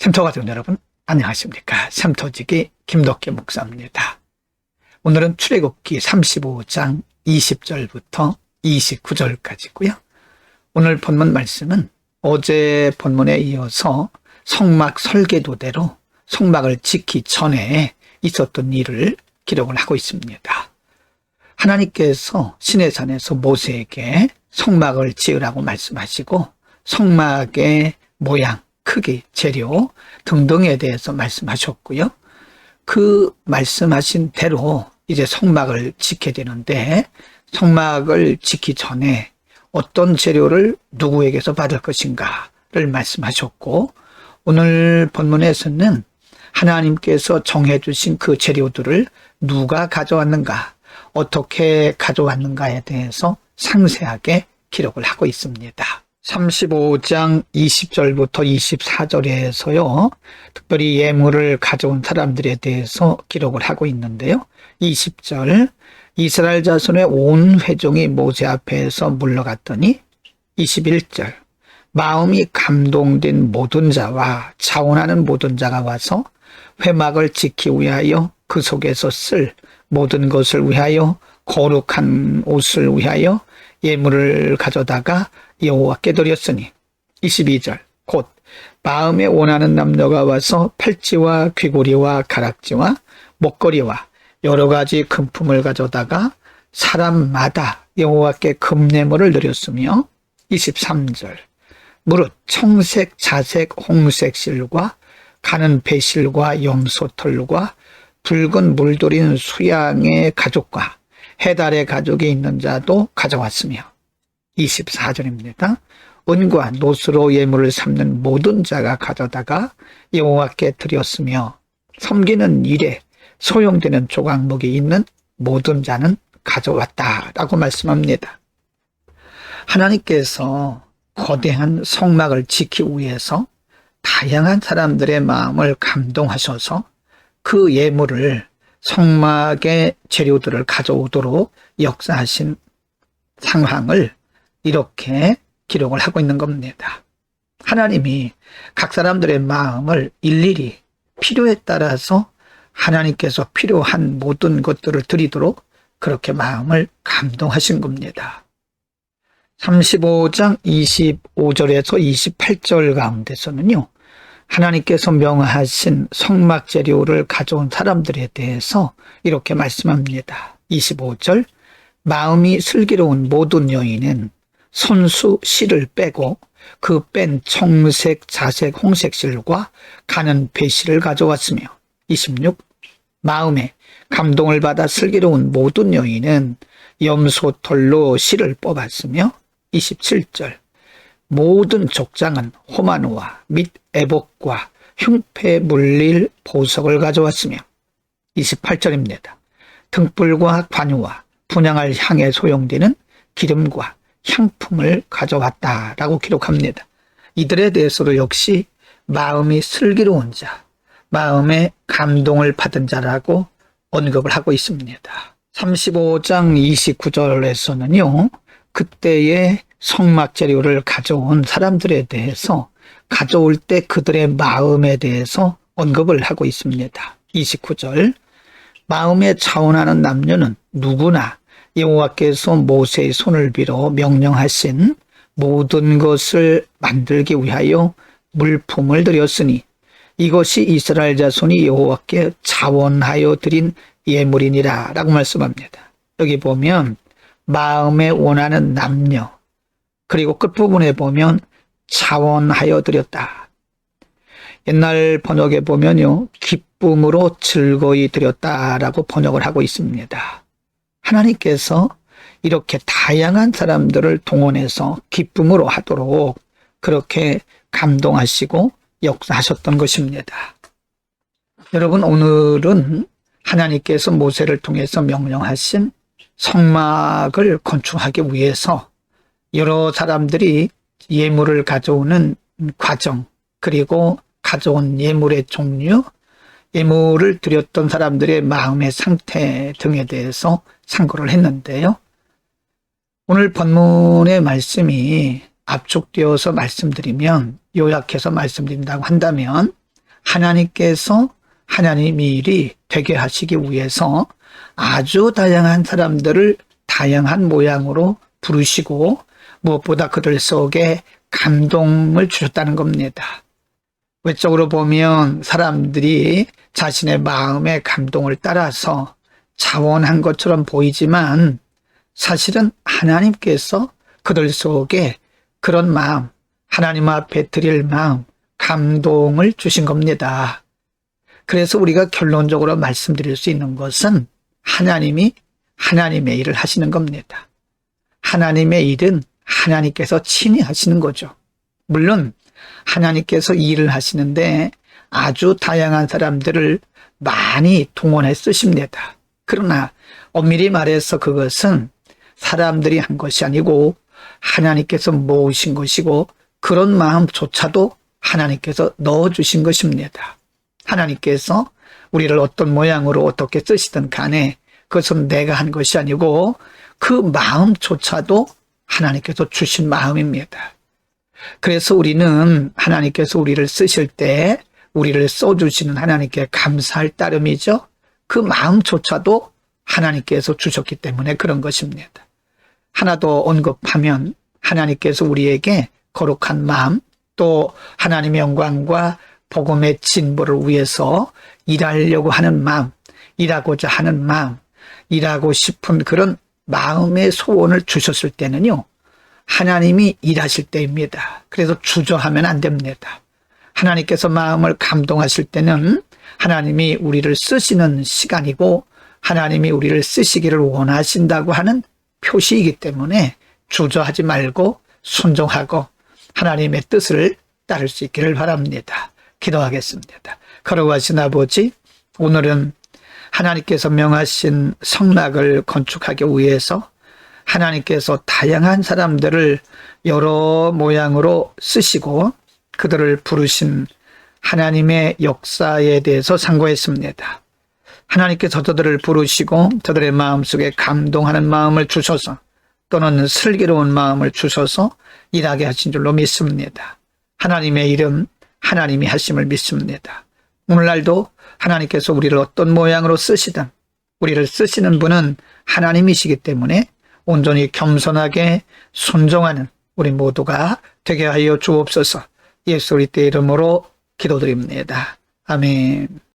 샘터 가족 여러분, 안녕하십니까? 샘터지기 김덕기 목사입니다. 오늘은 출애굽기 35장 20절부터 29절까지고요. 오늘 본문 말씀은 어제 본문에 이어서 성막 설계도대로 성막을 짓기 전에 있었던 일을 기록을 하고 있습니다. 하나님께서 시내산에서 모세에게 성막을 지으라고 말씀하시고 성막의 모양, 크기, 재료 등등에 대해서 말씀하셨고요. 그 말씀하신 대로 이제 성막을 짓게 되는데 성막을 짓기 전에 어떤 재료를 누구에게서 받을 것인가를 말씀하셨고, 오늘 본문에서는 하나님께서 정해주신 그 재료들을 누가 가져왔는가, 어떻게 가져왔는가에 대해서 상세하게 기록을 하고 있습니다. 35장 20절부터 24절에서요, 특별히 예물을 가져온 사람들에 대해서 기록을 하고 있는데요. 20절, 이스라엘 자손의 온 회중이 모세 앞에서 물러갔더니, 21절, 마음이 감동된 모든 자와 자원하는 모든 자가 와서 회막을 짓기 위하여 그 속에서 쓸 모든 것을 위하여 거룩한 옷을 위하여 예물을 가져다가 여호와께 드렸으니, 22절, 곧 마음에 원하는 남녀가 와서 팔찌와 귀고리와 가락지와 목걸이와 여러 가지 금품을 가져다가 사람마다 여호와께 금예물을 드렸으며, 23절, 무릇 청색, 자색, 홍색 실과 가는 배실과 염소털과 붉은 물들인 수양의 가죽과 해달의 가죽이 있는 자도 가져왔으며, 24절입니다. 은과 노스로 예물을 삼는 모든 자가 가져다가 여호와께 드렸으며, 섬기는 일에 소용되는 조각목이 있는 모든 자는 가져왔다라고 말씀합니다. 하나님께서 거대한 성막을 짓기 위해서 다양한 사람들의 마음을 감동하셔서 그 예물을, 성막의 재료들을 가져오도록 역사하신 상황을 이렇게 기록을 하고 있는 겁니다. 하나님이 각 사람들의 마음을 일일이 필요에 따라서 하나님께서 필요한 모든 것들을 드리도록 그렇게 마음을 감동하신 겁니다. 35장 25절에서 28절 가운데서는요, 하나님께서 명하신 성막 재료를 가져온 사람들에 대해서 이렇게 말씀합니다. 25절, 마음이 슬기로운 모든 여인은 손수 실을 빼고 그 뺀 청색, 자색, 홍색 실과 가는 배실을 가져왔으며, 26, 마음에 감동을 받아 슬기로운 모든 여인은 염소털로 실을 뽑았으며, 27절, 모든 족장은 호마노와 및 애복과 흉패 물릴 보석을 가져왔으며, 28절입니다. 등불과 관유와 분향할 향에 소용되는 기름과 향품을 가져왔다라고 기록합니다. 이들에 대해서도 역시 마음이 슬기로운 자, 마음에 감동을 받은 자라고 언급을 하고 있습니다. 35장 29절에서는요, 그때의 성막 재료를 가져온 사람들에 대해서 가져올 때 그들의 마음에 대해서 언급을 하고 있습니다. 29절, 마음에 차원하는 남녀는 누구나 여호와께서 모세의 손을 빌어 명령하신 모든 것을 만들기 위하여 물품을 드렸으니 이것이 이스라엘 자손이 여호와께 자원하여 드린 예물이니라 라고 말씀합니다. 여기 보면 마음에 원하는 남녀, 그리고 끝부분에 보면 자원하여 드렸다. 옛날 번역에 보면요, 기쁨으로 즐거이 드렸다라고 번역을 하고 있습니다. 하나님께서 이렇게 다양한 사람들을 동원해서 기쁨으로 하도록 그렇게 감동하시고 역사하셨던 것입니다. 여러분, 오늘은 하나님께서 모세를 통해서 명령하신 성막을 건축하기 위해서 여러 사람들이 예물을 가져오는 과정, 그리고 가져온 예물의 종류, 예물을 드렸던 사람들의 마음의 상태 등에 대해서 상고를 했는데요. 오늘 본문의 말씀이 압축되어서 말씀드리면, 요약해서 말씀드린다고 한다면 하나님께서 하나님의 일이 되게 하시기 위해서 아주 다양한 사람들을 다양한 모양으로 부르시고 무엇보다 그들 속에 감동을 주셨다는 겁니다. 외적으로 보면 사람들이 자신의 마음의 감동을 따라서 자원한 것처럼 보이지만 사실은 하나님께서 그들 속에 그런 마음, 하나님 앞에 드릴 마음, 감동을 주신 겁니다. 그래서 우리가 결론적으로 말씀드릴 수 있는 것은 하나님이 하나님의 일을 하시는 겁니다. 하나님의 일은 하나님께서 친히 하시는 거죠. 물론 하나님께서 일을 하시는데 아주 다양한 사람들을 많이 동원해 쓰십니다. 그러나 엄밀히 말해서 그것은 사람들이 한 것이 아니고 하나님께서 모으신 것이고 그런 마음조차도 하나님께서 넣어주신 것입니다. 하나님께서 우리를 어떤 모양으로 어떻게 쓰시든 간에 그것은 내가 한 것이 아니고 그 마음조차도 하나님께서 주신 마음입니다. 그래서 우리는 하나님께서 우리를 쓰실 때 우리를 써주시는 하나님께 감사할 따름이죠. 그 마음조차도 하나님께서 주셨기 때문에 그런 것입니다. 하나 더 언급하면 하나님께서 우리에게 거룩한 마음 또 하나님의 영광과 복음의 진보를 위해서 일하려고 하는 마음, 일하고자 하는 마음, 일하고 싶은 그런 마음의 소원을 주셨을 때는요. 하나님이 일하실 때입니다. 그래서 주저하면 안 됩니다. 하나님께서 마음을 감동하실 때는 하나님이 우리를 쓰시는 시간이고 하나님이 우리를 쓰시기를 원하신다고 하는 표시이기 때문에 주저하지 말고 순종하고 하나님의 뜻을 따를 수 있기를 바랍니다. 기도하겠습니다. 거룩하신 아버지, 오늘은 하나님께서 명하신 성막을 건축하기 위해서 하나님께서 다양한 사람들을 여러 모양으로 쓰시고 그들을 부르신 하나님의 역사에 대해서 상고했습니다. 하나님께서 저들을 부르시고 저들의 마음속에 감동하는 마음을 주셔서 또는 슬기로운 마음을 주셔서 일하게 하신 줄로 믿습니다. 하나님의 이름, 하나님이 하심을 믿습니다. 오늘날도 하나님께서 우리를 어떤 모양으로 쓰시든 우리를 쓰시는 분은 하나님이시기 때문에 온전히 겸손하게 순종하는 우리 모두가 되게 하여 주옵소서. 예수 그리스도의 이름으로 기도드립니다. 아멘.